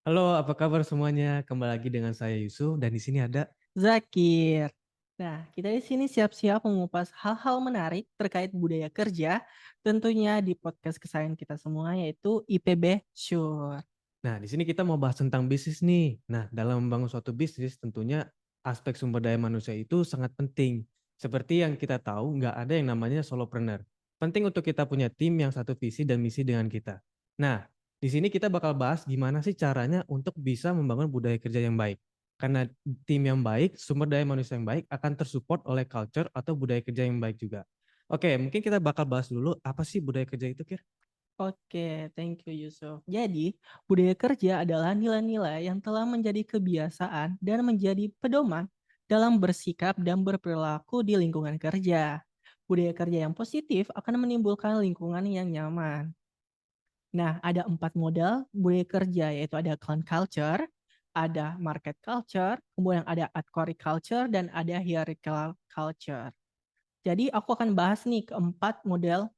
Halo, apa kabar semuanya? Kembali lagi dengan saya Yusuf dan di sini ada. Zakir. Nah, kita di sini siap-siap mengupas hal-hal menarik terkait budaya kerja, tentunya di podcast kesayangan kita semua yaitu IPB Sure. Nah, di sini kita mau bahas tentang bisnis nih. Nah, dalam membangun suatu bisnis tentunya aspek sumber daya manusia itu sangat penting. Seperti yang kita tahu, nggak ada yang namanya solopreneur. Penting untuk kita punya tim yang satu visi dan misi dengan kita. Nah, di sini kita bakal bahas gimana sih caranya untuk bisa membangun budaya kerja yang baik. Karena tim yang baik, sumber daya manusia yang baik akan tersupport oleh culture atau budaya kerja yang baik juga. Oke, mungkin kita bakal bahas dulu apa sih budaya kerja itu, Kir? Oke, thank you Yusuf. Jadi, budaya kerja adalah nilai-nilai yang telah menjadi kebiasaan dan menjadi pedoman dalam bersikap dan berperilaku di lingkungan kerja. Budaya kerja yang positif akan menimbulkan lingkungan yang nyaman. Nah, ada 4 model budaya kerja, yaitu ada clan culture, ada market culture, kemudian ada adcore culture, dan ada hierarchical culture. Jadi aku akan bahas nih keempat model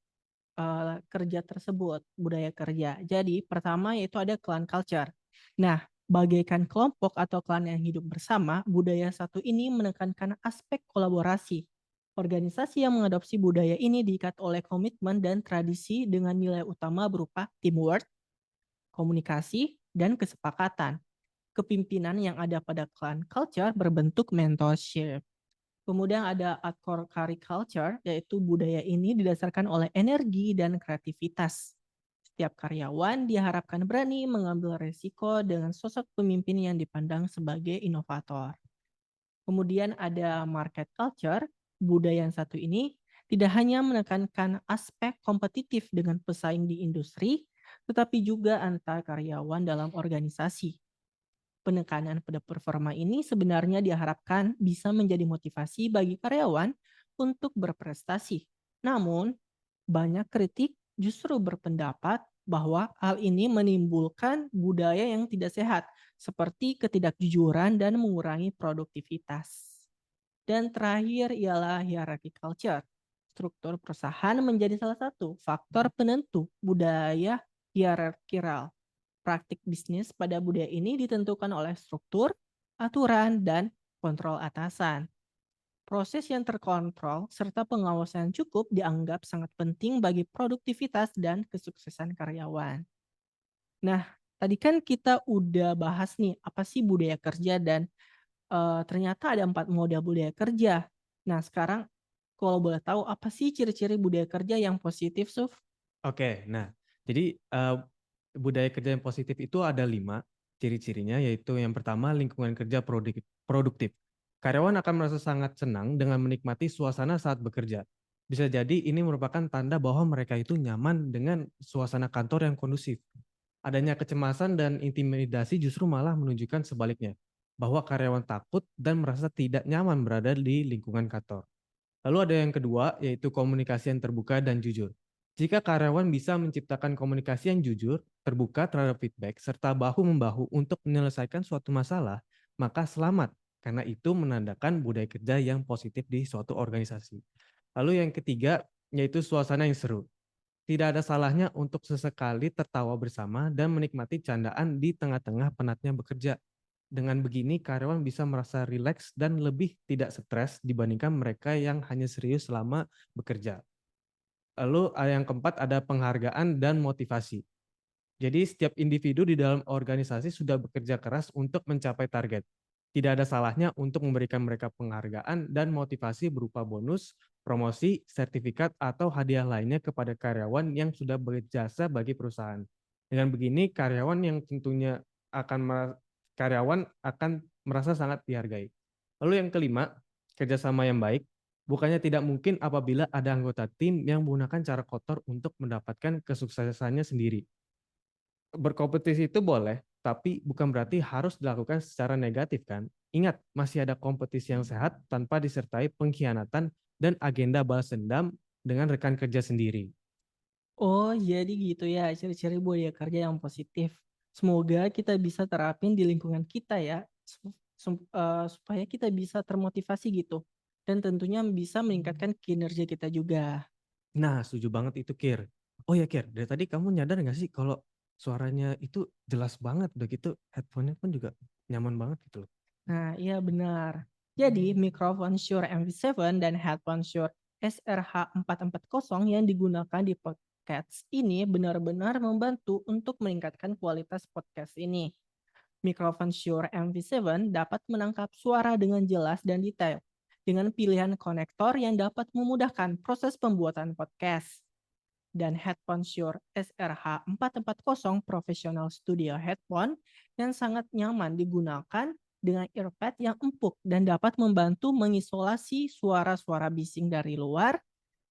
kerja tersebut, budaya kerja. Jadi pertama yaitu ada clan culture. Nah, bagaikan kelompok atau klan yang hidup bersama, budaya satu ini menekankan aspek kolaborasi. Organisasi yang mengadopsi budaya ini diikat oleh komitmen dan tradisi dengan nilai utama berupa teamwork, komunikasi, dan kesepakatan. Kepimpinan yang ada pada clan culture berbentuk mentorship. Kemudian ada advocacy culture, yaitu budaya ini didasarkan oleh energi dan kreativitas. Setiap karyawan diharapkan berani mengambil resiko dengan sosok pemimpin yang dipandang sebagai inovator. Kemudian ada market culture, budaya yang satu ini tidak hanya menekankan aspek kompetitif dengan pesaing di industri, tetapi juga antar karyawan dalam organisasi. Penekanan pada performa ini sebenarnya diharapkan bisa menjadi motivasi bagi karyawan untuk berprestasi. Namun, banyak kritik justru berpendapat bahwa hal ini menimbulkan budaya yang tidak sehat, seperti ketidakjujuran dan mengurangi produktivitas. Dan terakhir ialah hierarchy culture. Struktur perusahaan menjadi salah satu faktor penentu budaya hierarkiral. Praktik bisnis pada budaya ini ditentukan oleh struktur, aturan, dan kontrol atasan. Proses yang terkontrol serta pengawasan cukup dianggap sangat penting bagi produktivitas dan kesuksesan karyawan. Nah, tadi kan kita udah bahas nih apa sih budaya kerja dan ternyata ada 4 model budaya kerja. Nah, sekarang kalau boleh tahu apa sih ciri-ciri budaya kerja yang positif, Suf? Oke, nah, jadi budaya kerja yang positif itu ada 5 ciri-cirinya, yaitu yang pertama lingkungan kerja produktif. Karyawan akan merasa sangat senang dengan menikmati suasana saat bekerja. Bisa jadi ini merupakan tanda bahwa mereka itu nyaman dengan suasana kantor yang kondusif. Adanya kecemasan dan intimidasi justru malah menunjukkan sebaliknya, bahwa karyawan takut dan merasa tidak nyaman berada di lingkungan kantor. Lalu ada yang kedua, yaitu komunikasi yang terbuka dan jujur. Jika karyawan bisa menciptakan komunikasi yang jujur, terbuka terhadap feedback, serta bahu-membahu untuk menyelesaikan suatu masalah, maka selamat, karena itu menandakan budaya kerja yang positif di suatu organisasi. Lalu yang ketiga, yaitu suasana yang seru. Tidak ada salahnya untuk sesekali tertawa bersama dan menikmati candaan di tengah-tengah penatnya bekerja. Dengan begini, karyawan bisa merasa rileks dan lebih tidak stres dibandingkan mereka yang hanya serius selama bekerja. Lalu yang keempat ada penghargaan dan motivasi. Jadi setiap individu di dalam organisasi sudah bekerja keras untuk mencapai target. Tidak ada salahnya untuk memberikan mereka penghargaan dan motivasi berupa bonus, promosi, sertifikat, atau hadiah lainnya kepada karyawan yang sudah berjasa bagi perusahaan. Dengan begini, karyawan akan merasa sangat dihargai. Lalu yang kelima, kerjasama yang baik. Bukannya tidak mungkin apabila ada anggota tim yang menggunakan cara kotor untuk mendapatkan kesuksesannya sendiri. Berkompetisi itu boleh, tapi bukan berarti harus dilakukan secara negatif kan? Ingat, masih ada kompetisi yang sehat tanpa disertai pengkhianatan dan agenda balas dendam dengan rekan kerja sendiri. Oh, jadi gitu ya ciri-ciri budaya kerja yang positif. Semoga kita bisa terapin di lingkungan kita ya, supaya kita bisa termotivasi gitu. Dan tentunya bisa meningkatkan kinerja kita juga. Nah, setuju banget itu, Kir. Oh ya, Kir, dari tadi kamu nyadar nggak sih kalau suaranya itu jelas banget, udah gitu headphone-nya pun juga nyaman banget gitu loh. Nah, iya benar. Jadi, mikrofon Shure MV7 dan headphone Shure SRH440 yang digunakan di podcast ini benar-benar membantu untuk meningkatkan kualitas podcast ini. Mikrofon Shure MV7 dapat menangkap suara dengan jelas dan detail dengan pilihan konektor yang dapat memudahkan proses pembuatan podcast. Dan headphone Shure SRH440 Professional Studio Headphone yang sangat nyaman digunakan dengan earpad yang empuk dan dapat membantu mengisolasi suara-suara bising dari luar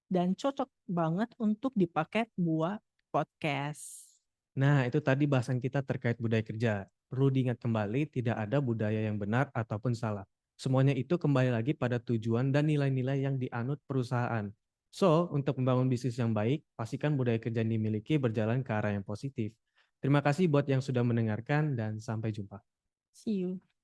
dan cocok banget untuk dipakai buat podcast. Nah, itu tadi bahasan kita terkait budaya kerja. Perlu diingat kembali, tidak ada budaya yang benar ataupun salah. Semuanya itu kembali lagi pada tujuan dan nilai-nilai yang dianut perusahaan. So, untuk membangun bisnis yang baik, pastikan budaya kerja yang dimiliki berjalan ke arah yang positif. Terima kasih buat yang sudah mendengarkan dan sampai jumpa. See you.